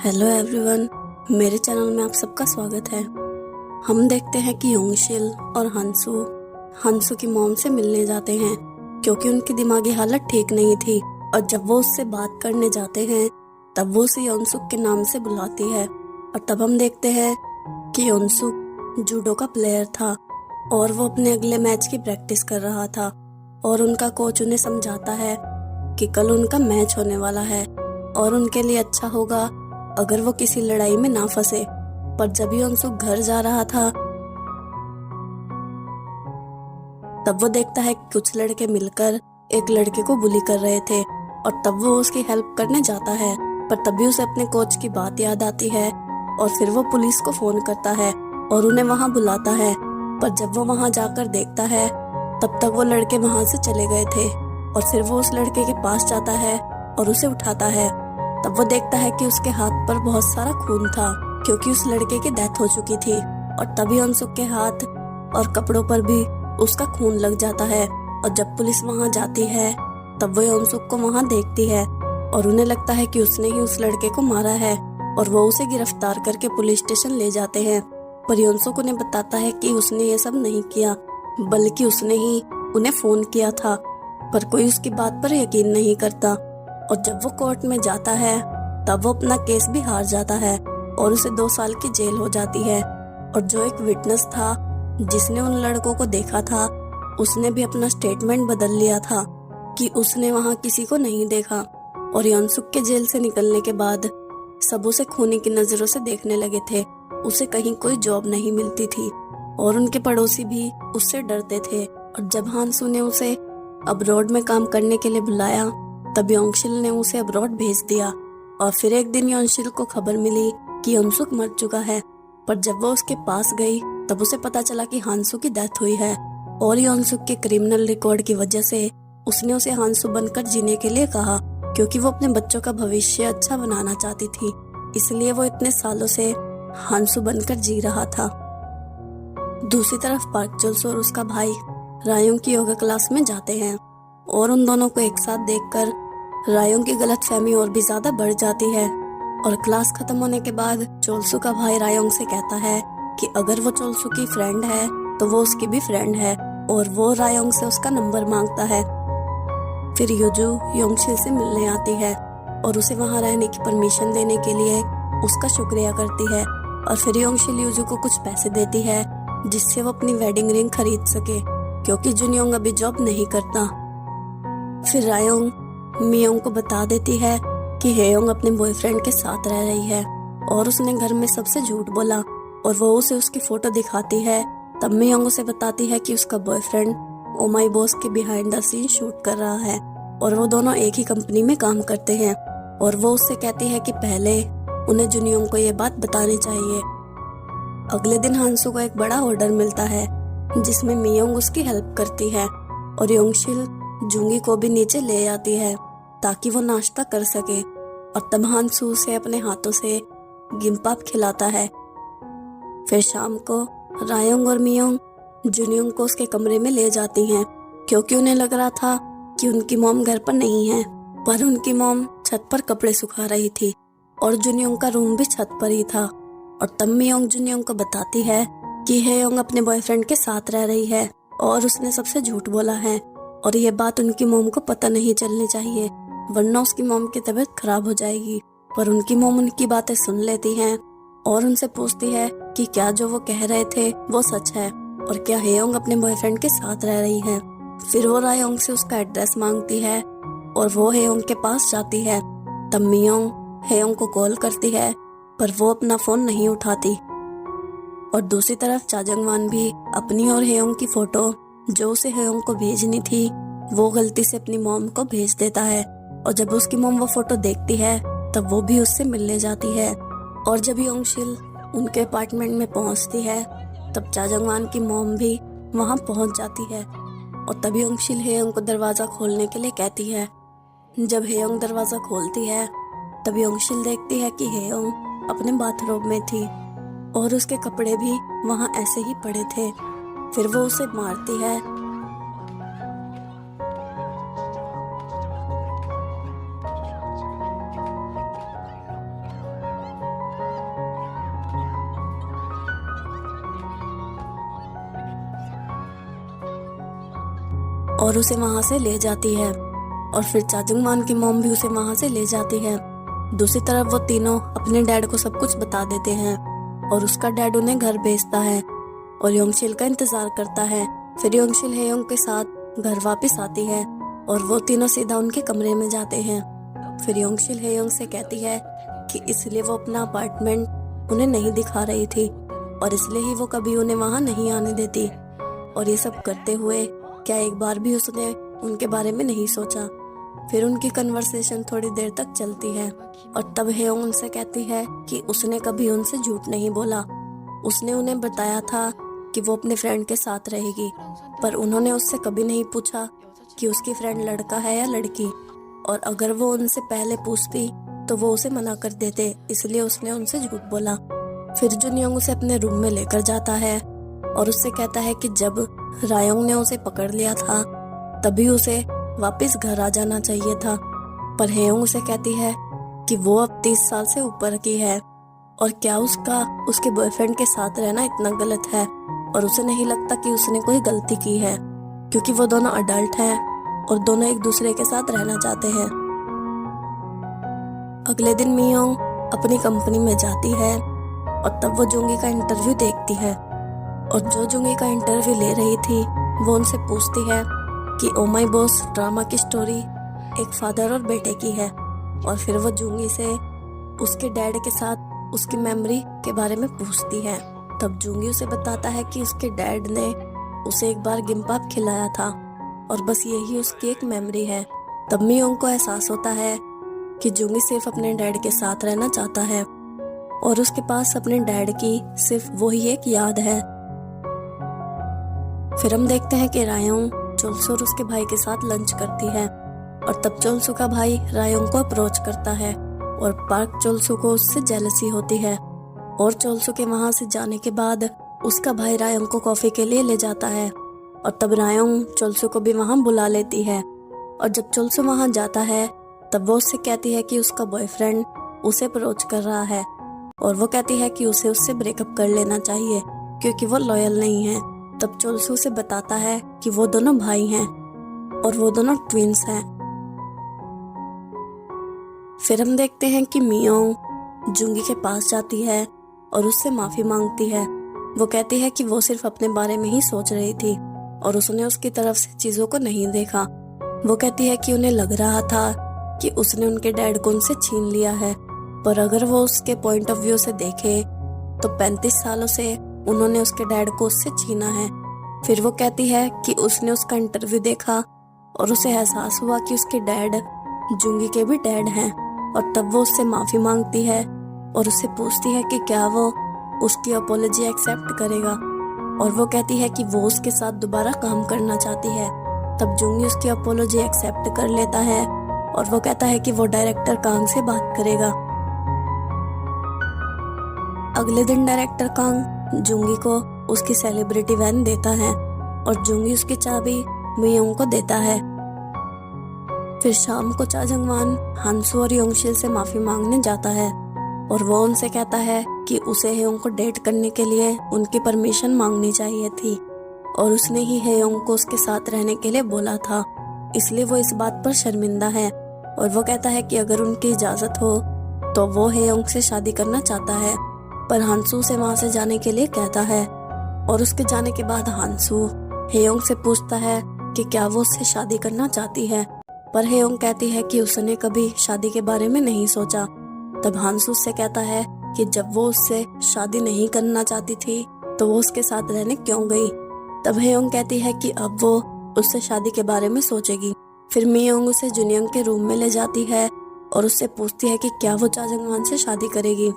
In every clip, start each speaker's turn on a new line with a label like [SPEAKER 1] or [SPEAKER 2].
[SPEAKER 1] Hello everyone, मेरे channel में आप सबका स्वागत है। हम देखते हैं कि योंगशिल और हंसू की मॉम से मिलने जाते हैं क्योंकि उनकी दिमागी हालत ठीक नहीं थी। और जब वो उससे बात करने जाते हैं तब वो उसे योंगसुक के नाम से बुलाती है। और तब हम देखते हैं कि योंगसुक जूडो का प्लेयर था और वो अपने अगले मैच की प्रैक्टिस कर रहा था। और उनका कोच उन्हें समझाता है कि कल उनका मैच होने वाला है और उनके लिए अच्छा होगा अगर वो किसी लड़ाई में ना फंसे। पर जब योंगसुक घर जा रहा था तब वो देखता है कि कुछ लड़के मिलकर एक लड़के को बुली कर रहे थे और तब वो उसकी हेल्प करने जाता है। पर तभी उसे अपने कोच की बात याद आती है और फिर वो पुलिस को फोन करता है और उन्हें वहां बुलाता है। पर जब वो वहां जाकर देखता है तब तक वो लड़के वहां से चले गए थे। और फिर वो उस लड़के के पास जाता है और उसे उठाता है। तब वो देखता है कि उसके हाथ पर बहुत सारा खून था क्योंकि उस लड़के की डेथ हो चुकी थी। और तभी योंगसुक के हाथ और कपड़ों पर भी उसका खून लग जाता है। और जब पुलिस वहां जाती है तब वो योंगसुक को वहां देखती है और उन्हें लगता है कि उसने ही उस लड़के को मारा है और वो उसे गिरफ्तार करके पुलिस स्टेशन ले जाते हैं। पर योंगसुक उन्हें बताता है कि उसने ये सब नहीं किया बल्कि उसने ही उन्हें फोन किया था। पर कोई उसकी बात पर यकीन नहीं करता। और जब वो कोर्ट में जाता है तब वो अपना केस भी हार जाता है और उसे 2 साल की जेल हो जाती है। और जो एक विटनेस था जिसने उन लड़कों को देखा था उसने भी अपना स्टेटमेंट बदल लिया था कि उसने वहां किसी को नहीं देखा। और योंगसुक के जेल से निकलने के बाद सब उसे खूनी की नजरों से देखने लगे थे। उसे कहीं कोई जॉब नहीं मिलती थी और उनके पड़ोसी भी उससे डरते थे। और जब हांसू ने उसे अब्रॉड में काम करने के लिए बुलाया तब योंगशिल ने उसे अब्रॉड भेज दिया। और फिर एक दिन योंगशिल को खबर मिली कि योंगसुक मर चुका है। पर जब वो उसके पास गई तब उसे पता चला कि हांसू की डेथ हुई है। और योंगसुक के क्रिमिनल रिकॉर्ड की वजह से उसने उसे हांसू बनकर जीने के लिए कहा क्योंकि वो अपने बच्चों का भविष्य अच्छा बनाना चाहती थी। इसलिए वो इतने सालों से हांसू बनकर जी रहा था। दूसरी तरफ पार्क जुल्स और उसका भाई रायोंग की योगा क्लास में जाते हैं और उन दोनों को एक साथ देखकर रायोंग की गलतफहमी और भी ज्यादा बढ़ जाती है। और क्लास खत्म होने के बाद चोलसू का भाई रायोंग से कहता है कि अगर वो चोलसू की फ्रेंड है तो वो उसकी भी फ्रेंड है और वो रायोंग से उसका नंबर मांगता है। फिर युजू योंगशिल से मिलने आती है और उसे वहां रहने की परमिशन देने के लिए उसका शुक्रिया करती है। और फिर योंगशिल युजू को कुछ पैसे देती है जिससे वो अपनी वेडिंग रिंग खरीद सके क्योंकि जुनयोंग अभी जॉब नहीं करता। फिर रायोंग मियोंग को बता देती है कि हेयोंग अपने बॉयफ्रेंड के साथ रह रही है और उसने घर में सबसे झूठ बोला। और वो उसे उसकी फोटो दिखाती है। तब मियोंग उसे बताती है कि उसका बॉयफ्रेंड ओ माई बॉस के बिहाइंड द सीन शूट कर रहा है और वो दोनों एक ही कंपनी में काम करते हैं। और वो उससे कहती है कि पहले उन्हें जुनयोंग को ये बात बतानी चाहिए। अगले दिन हांसू को एक बड़ा ऑर्डर मिलता है जिसमें मियोंग उसकी हेल्प करती है और योंगशिल जुंगी को भी नीचे ले आती है ताकि वो नाश्ता कर सके। और तब हांसू उसे अपने हाथों से गिम्पाप खिलाता है। फिर शाम को रायोंग और मियोंग जुनयोंग को उसके कमरे में ले जाती हैं क्योंकि उन्हें लग रहा था कि उनकी मॉम घर पर नहीं है। पर उनकी मॉम छत पर कपड़े सुखा रही थी और जुनयोंग का रूम भी छत पर ही था। और तब मियोंग जुनयोंग को बताती है कि हेयोंग अपने बॉयफ्रेंड के साथ रह रही है और उसने सबसे झूठ बोला है और ये बात उनकी मॉम को पता नहीं चलनी चाहिए वरना उसकी मॉम की तबीयत खराब हो जाएगी। पर उनकी मॉम उनकी बातें सुन लेती हैं और उनसे पूछती है कि क्या जो वो कह रहे थे वो सच है और क्या हेयोंग अपने बॉयफ्रेंड के साथ रह रही है। फिर वो रायोंग से उसका एड्रेस मांगती है और वो हेयोंग के पास जाती है। तब मियोंग हेयोंग को कॉल करती है पर वो अपना फोन नहीं उठाती। और दूसरी तरफ चाजंगवान भी अपनी और हेयोंग की फोटो जो उसे हेयोंग को भेजनी थी वो गलती से अपनी मॉम को भेज देता है। और जब उसकी मॉम वो फोटो देखती है तब वो भी उससे मिलने जाती है। और जब योंगशिल उनके अपार्टमेंट में पहुंचती है तब चाजंगवान की मॉम भी वहां पहुंच जाती है। और तब योंगशिल हेयोंग को दरवाजा खोलने के लिए कहती है। जब हेयोंग दरवाजा खोलती है तब योंगशिल देखती है कि हेयोंग अपने बाथरूम में थी और उसके कपड़े भी वहां ऐसे ही पड़े थे। फिर वो उसे मारती है और उसे वहाँ से ले जाती है और फिर चाजंगमान की मॉम भी उसे वहाँ से ले जाती है। दूसरी तरफ वो तीनों अपने डैड को सब कुछ बता देते हैं और उसका डैड उन्हें घर भेजता है और योंगशिल का इंतजार करता है। फिर योंगशिल हेयोंग के साथ घर वापस आती है और वो तीनों सीधा उनके कमरे में जाते हैं। फिर योंगशिल हेयोंग से कहती है कि इसलिए वो अपना अपार्टमेंट उन्हें नहीं दिखा रही थी और इसलिए ही वो कभी उन्हें वहाँ नहीं आने देती। और ये सब करते हुए क्या एक बार भी उसने उनके बारे में नहीं सोचा। फिर उनकी कन्वर्सेशन थोड़ी देर तक चलती है और तब हेयोंग उनसे कहती है कि उसने कभी उनसे झूठ नहीं बोला। उसने उन्हें बताया था कि वो अपने फ्रेंड के साथ रहेगी, पर उन्होंने उससे कभी नहीं पूछा कि उसकी फ्रेंड लड़का है या लड़की, और अगर वो उनसे पहले पूछती तो वो उसे मना कर देते, इसलिए उसने उनसे झूठ बोला। फिर जुनयोंग उसे अपने रूम में लेकर जाता है और उससे कहता है कि जब रायोंग ने उसे पकड़ लिया था तभी उसे वापस घर आ जाना चाहिए था, पर हेयोंग उसे कहती है कि वो अब 30 साल से ऊपर की है और क्या उसका उसके बॉयफ्रेंड के साथ रहना इतना गलत है, और उसे नहीं लगता कि उसने कोई गलती की है क्योंकि वो दोनों अडल्ट हैं और दोनों एक दूसरे के साथ रहना चाहते हैं। अगले दिन मियोंग अपनी कंपनी में जाती है और तब वो जुंगी का इंटरव्यू देखती है और जो जुंगी का इंटरव्यू ले रही थी वो उनसे पूछती है कि ओ माय बॉस ड्रामा की स्टोरी एक फादर और बेटे की है, और फिर वो जुंगी से उसके डैड के साथ उसकी मेमोरी के बारे में पूछती है। तब जुंगी उसे बताता है कि उसके डैड ने उसे एक बार गिम्पाप खिलाया था और बस यही उसकी एक मेमोरी है। तब मियोंग को एहसास होता है कि जुंगी सिर्फ अपने डैड के साथ रहना चाहता है और उसके पास अपने डैड की सिर्फ वही एक याद है। फिर हम देखते हैं कि रायोंग चोलसू और उसके भाई के साथ लंच करती है और तब चोलसू का भाई रायोंग को अप्रोच करता है और पार्क चोलसू को उससे जेलसी होती है, और चोलसू के वहां से जाने के बाद उसका भाई रायोंग को कॉफी के लिए ले जाता है और तब रायोंग चोलसू को भी वहां बुला लेती है। और जब चोलसू वहां जाता है तब वो उससे कहती है कि उसका बॉयफ्रेंड उसे अप्रोच कर रहा है और वो कहती है कि उसे उससे ब्रेकअप कर लेना चाहिए क्योंकि वो लॉयल नहीं है। तब चोलसू से बताता है कि वो दोनों भाई हैं और वो दोनों ट्विंस हैं। फिर हम देखते हैं कि मियोंग जुंगी के पास जाती है और उससे माफी मांगती है। वो कहती है कि वो सिर्फ अपने बारे में ही सोच रही थी और उसने उसकी तरफ से चीजों को नहीं देखा। वो कहती है कि उन्हें लग रहा था कि उसने उनके डैड को उनसे छीन लिया है, पर अगर वो उसके पॉइंट ऑफ व्यू से देखे तो 35 सालों से उन्होंने उसके डैड को उससे छीना है। फिर वो कहती है कि उसने उसका इंटरव्यू देखा और उसे एहसास हुआ कि उसके डैड जुंगी के भी डैड हैं, और तब वो उससे माफी मांगती है और उससे पूछती है कि क्या वो उसकी अपॉलॉजी एक्सेप्ट करेगा, और वो कहती है कि वो उसके साथ दोबारा काम करना चाहती है। तब जुंगी उसकी अपॉलॉजी एक्सेप्ट कर लेता है और वो कहता है कि वो डायरेक्टर कांग से बात करेगा। अगले दिन डायरेक्टर कांग जुंगी को उसकी सेलिब्रिटी वैन देता है और जुंगी उसकी चाबी मियोंग को देता है। फिर शाम को चाजंगवान हांसू और योंगशिल से माफी मांगने जाता है और वो उनसे कहता है कि उसे हेयोंग को डेट करने के लिए उनकी परमिशन मांगनी चाहिए थी और उसने ही हेयोंग को उसके साथ रहने के लिए बोला था, इसलिए वो इस बात पर शर्मिंदा है। और वो कहता है कि अगर उनकी इजाजत हो तो वो हेयोंग से शादी करना चाहता है, पर हांसू से वहां से जाने के लिए कहता है। और उसके जाने के बाद हांसू हेयोंग से पूछता है कि क्या वो उससे शादी करना चाहती है, पर हेयोंग कहती है कि उसने कभी शादी के बारे में नहीं सोचा। तब हांसू उससे कहता है कि जब वो उससे शादी नहीं करना चाहती थी तो वो उसके साथ रहने क्यों गई। तब हेयोंग कहती है कि अब वो उससे शादी के बारे में सोचेगी। फिर मियोंग उसे जुनियोंग के रूम में ले जाती है और उससे पूछती है कि क्या वो चाजंगवान से शादी करेगी,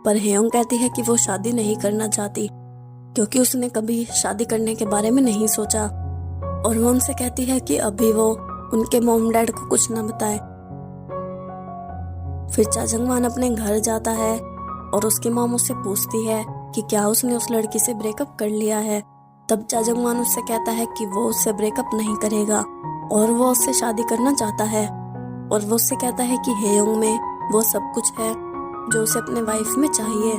[SPEAKER 1] पर हेयोंग कहती है कि वो शादी नहीं करना चाहती क्योंकि उसने कभी शादी करने के बारे में नहीं सोचा, और वो उनसे कहती है कि अभी वो उनके मॉम डैड को कुछ न बताए। फिर चाजंगवान अपने घर जाता है और उसकी मॉम उससे पूछती है कि क्या उसने उस लड़की से ब्रेकअप कर लिया है। तब चाजंगवान उससे कहता है कि वो उससे ब्रेकअप नहीं करेगा और वो उससे शादी करना चाहता है, और वो उससे कहता है कि हेयोंग में वो सब कुछ है जो उसे अपने वाइफ में चाहिए,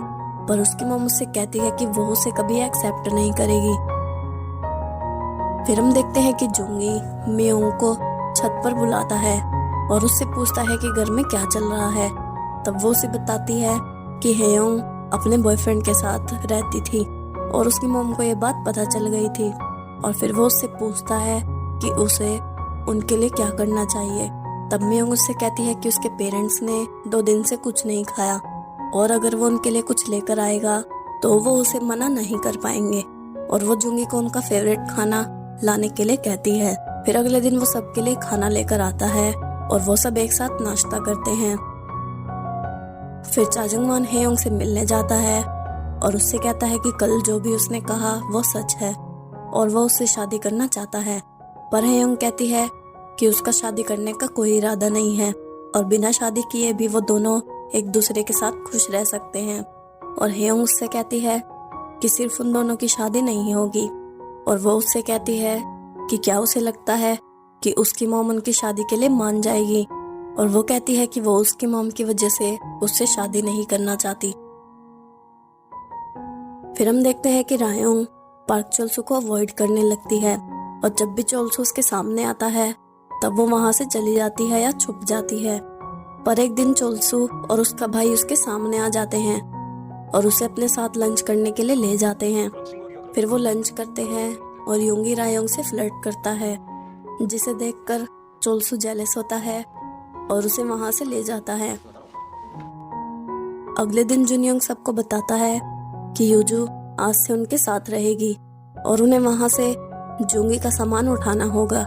[SPEAKER 1] पर उसकी मॉम उससे कहती है कि वो उसे कभी एक्सेप्ट नहीं करेगी। फिर हम देखते हैं कि जुंगी मियोंग को छत पर बुलाता है और उससे पूछता है कि घर में क्या चल रहा है। तब वो उसे बताती है कि हेयोंग अपने बॉयफ्रेंड के साथ रहती थी और उसकी मॉम को ये बात पता चल गई थी। और फिर वो उससे पूछता है कि उसे उनके लिए क्या करना चाहिए। तब मियोंग उससे कहती है कि उसके पेरेंट्स ने 2 दिन से कुछ नहीं खाया और अगर वो उनके लिए कुछ लेकर आएगा तो वो उसे मना नहीं कर पाएंगे। और वो जुंगी को उनका फेवरेट खाना लाने के लिए कहती है। फिर अगले दिन वो सबके लिए खाना लेकर आता है और वो सब एक साथ नाश्ता करते हैं। फिर चाजंगमान हेयोंग से मिलने जाता है और उससे कहता है कि कल जो भी उसने कहा वो सच है और वो उससे शादी करना चाहता है। पर हेयोंग कहती है कि उसका शादी करने का कोई इरादा नहीं है और बिना शादी किए भी वो दोनों एक दूसरे के साथ खुश रह सकते हैं। और हेयोंग उससे कहती है कि सिर्फ उन दोनों की शादी नहीं होगी। और वो उससे कहती है कि क्या उसे लगता है कि उसकी मॉम उनकी शादी के लिए मान जाएगी। और वो कहती है कि वो उसकी मॉम की वजह से उससे शादी नहीं करना चाहती। फिर हम देखते हैं कि रायोंग पार्क चोलसू को अवॉइड करने लगती है और जब भी चोलसू उसके सामने आता है तब वो वहां से चली जाती है या छुप जाती है। पर एक दिन चोलसू और उसका भाई उसके सामने आ जाते हैं और उसे अपने साथ लंच करने के लिए ले जाते हैं। फिर वो लंच करते हैं और युंगी रायोंग से फ्लर्ट करता है, जिसे देखकर चोलसू जेलस होता है और उसे वहां से ले जाता है। अगले दिन जुनयोंग सबको बताता है कि यूजू आज से उनके साथ रहेगी और उन्हें वहां से जुंगी का सामान उठाना होगा।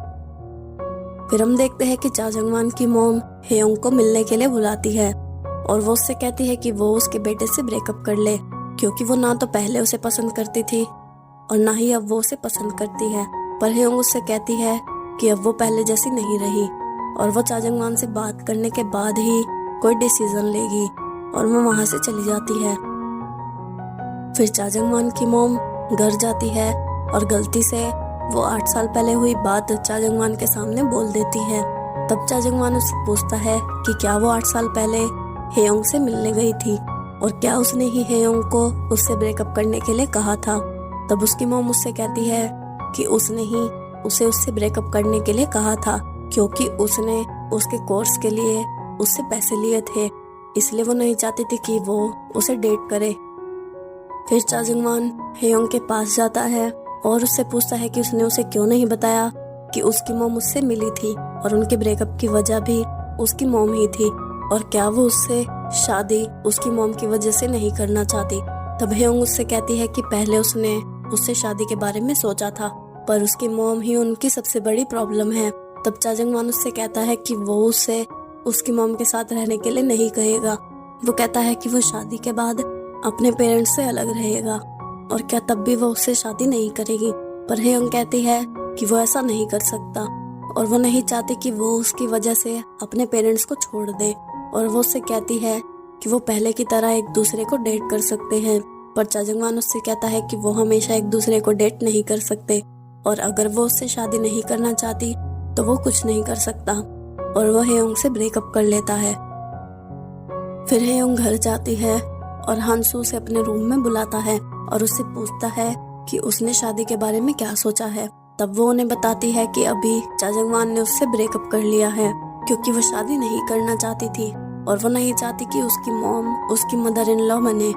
[SPEAKER 1] फिर हम देखते हैं कि चाजंगमान की मॉम हेयोंग को मिलने के लिए बुलाती है और वो उससे कहती है कि वो उसके बेटे से ब्रेकअप कर ले, क्योंकि वो ना तो पहले उसे पसंद करती थी और ना ही अब वो उसे पसंद करती है। पर हेयोंग उससे कहती है कि अब वो पहले जैसी नहीं रही और वो चाजंगमान से बात करने के बाद ही कोई डिसीजन लेगी और वो वहां से चली जाती है। फिर चाजंगमान की मॉम घर जाती है और गलती से वो 8 साल पहले हुई बात चाजंगमान के सामने बोल देती है। तब चाजंगमान उससे पूछता है कि क्या वो 8 साल पहले हेयोंग से मिलने गई थी और क्या उसने ही हेयोंग को उससे ब्रेकअप करने के लिए कहा था। तब उसकी मॉम उससे कहती है कि उसने ही उसे उससे ब्रेकअप करने के लिए कहा था, क्योंकि उसने उसके कोर्स के लिए उससे पैसे लिए थे, इसलिए वो नहीं चाहती थी कि वो उसे डेट करे। फिर चाजंगमान हेयोंग के पास जाता है और उससे पूछता है कि उसने उसे क्यों नहीं बताया कि उसकी मॉम उससे मिली थी और उनके ब्रेकअप की वजह भी उसकी मॉम ही थी और क्या वो उससे शादी उसकी मॉम की वजह से नहीं करना चाहती। तब हेयोंग उससे कहती है कि पहले उसने उससे शादी के बारे में सोचा था, पर उसकी मॉम ही उनकी सबसे बड़ी प्रॉब्लम है। तब चाजंगमान उससे कहता है कि वो उससे उसकी मॉम के साथ रहने के लिए नहीं कहेगा। वो कहता है कि वो शादी के बाद अपने पेरेंट्स से अलग रहेगा और क्या तब भी वो उससे शादी नहीं करेगी। पर हेयोंग कहती है कि वो ऐसा नहीं कर सकता और वो नहीं चाहती कि वो उसकी वजह से अपने पेरेंट्स को छोड़ दे। और वो उससे कहती है कि वो पहले की तरह एक दूसरे को डेट कर सकते हैं। पर चाजंगमान उससे कहता है कि वो हमेशा एक दूसरे को डेट नहीं कर सकते और अगर वो उससे शादी नहीं करना चाहती तो वो कुछ नहीं कर सकता। और वो हेयोंग से ब्रेकअप कर लेता है। फिर हेयोंग घर जाती है और हानसू से अपने रूम में बुलाता है और उससे पूछता है कि उसने शादी के बारे में क्या सोचा है। तब वो उन्हें बताती है कि अभी चाजंगमान ने उससे ब्रेकअप कर लिया है, क्योंकि वो शादी नहीं करना चाहती थी और वो नहीं चाहती कि उसकी मॉम उसकी मदर इन लॉ बने।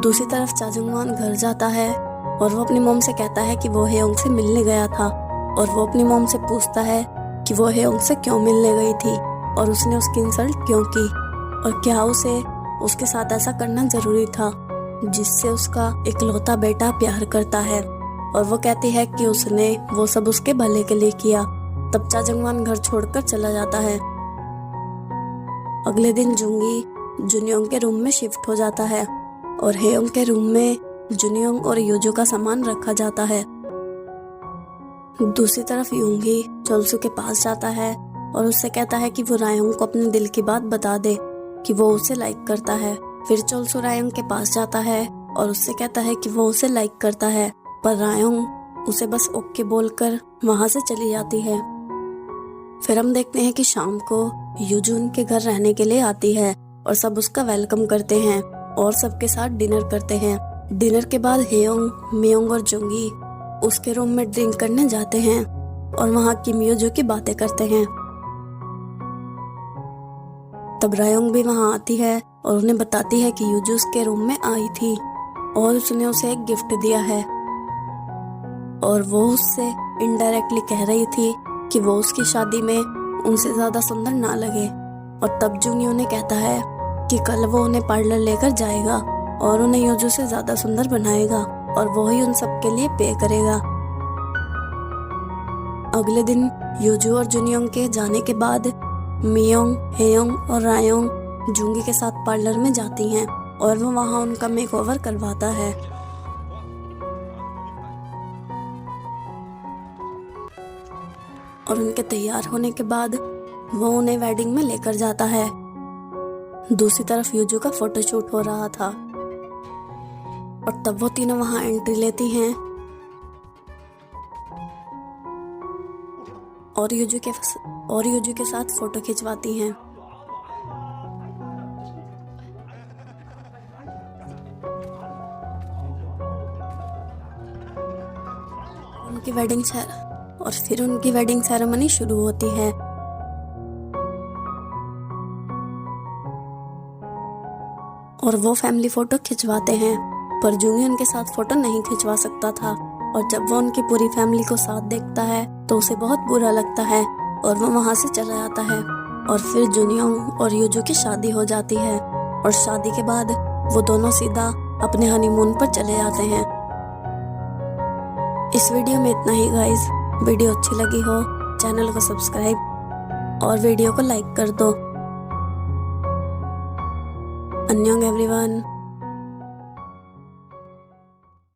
[SPEAKER 1] दूसरी तरफ चाजंगमान घर जाता है और वो अपनी मॉम से कहता है कि वो हेयोंग से मिलने गया था और वो अपनी मॉम से पूछता है कि वो हेयोंग से क्यों मिलने गई थी और उसने उसकी इंसल्ट क्यों की और क्या उसे उसके साथ ऐसा करना जरूरी था जिससे उसका इकलौता बेटा प्यार करता है। और वो कहती है कि उसने वो सब उसके भले के लिए किया। तब चाजंगमान घर छोड़कर चला जाता है। अगले दिन जुंगी जुनयोंग के रूम में शिफ्ट हो जाता है और हेयोंग के रूम में जुनयोंग और यूजू का सामान रखा जाता है। दूसरी तरफ युंगी चोलसू के पास जाता है और उससे कहता है कि वो रायोंग को अपने दिल की बात बता दे कि वो उसे लाइक करता है। फिर चोलसू रायोंग के पास जाता है और उससे कहता है कि वो उसे लाइक करता है, पर रायोंग उसे बस ओके बोलकर वहां से चली जाती है। फिर हम देखते हैं कि शाम को यूजू उनके घर रहने के लिए आती है और सब उसका वेलकम करते हैं और सबके साथ डिनर करते हैं। डिनर के बाद हेयोंग, मियोंग और जुंगी उसके रूम में ड्रिंक करने जाते हैं और वहाँ किम यूजू की बातें करते हैं। तब रायोंग भी वहाँ आती है और उन्हें बताती है कि यूजू उसके रूम में आई थी और उसने उसे एक गिफ्ट दिया है और वो उससे इनडायरेक्टली कह रही थी कि वो उसकी शादी में उनसे ज्यादा सुंदर ना लगे। और तब जूनी उन्हें कहता है कि कल वो उन्हें पार्लर लेकर जाएगा और उन्हें यूजू से ज्यादा सुंदर बनाएगा और वो ही उन सब के लिए पे करेगा। अगले दिन यूजू और जुनियोंग के जाने के बाद मियोंग, हेयोंग और रायोंग जूंगी के साथ पार्लर में जाती हैं और वो वहाँ उनका मेकओवर करवाता है। और उनके तैयार होने के बाद वो उन्हें वेडिंग में लेकर जाता है। दूसरी तरफ यूजू का फोटोशूट हो रहा था और तब वो तीनों वहां एंट्री लेती हैं और यूजू के साथ फोटो खिंचवाती हैं। उनकी वेडिंग सेरेमनी शुरू होती है। और वो फैमिली फोटो खिंचवाते हैं पर जूंगी उनके साथ फोटो नहीं खिंचवा सकता था और जब वो उनकी पूरी फैमिली को साथ देखता है तो उसे बहुत बुरा लगता है और वो वहां से चला जाता है। और फिर जुनियोंग और यूजू की शादी हो जाती है और शादी के बाद वो दोनों सीधा अपने हनीमून पर चले जाते हैं। इस वीडियो में इतना ही गाइस। वीडियो अच्छी लगी हो चैनल को सब्सक्राइब और वीडियो को लाइक कर दो। अन्योंग एवरीवन।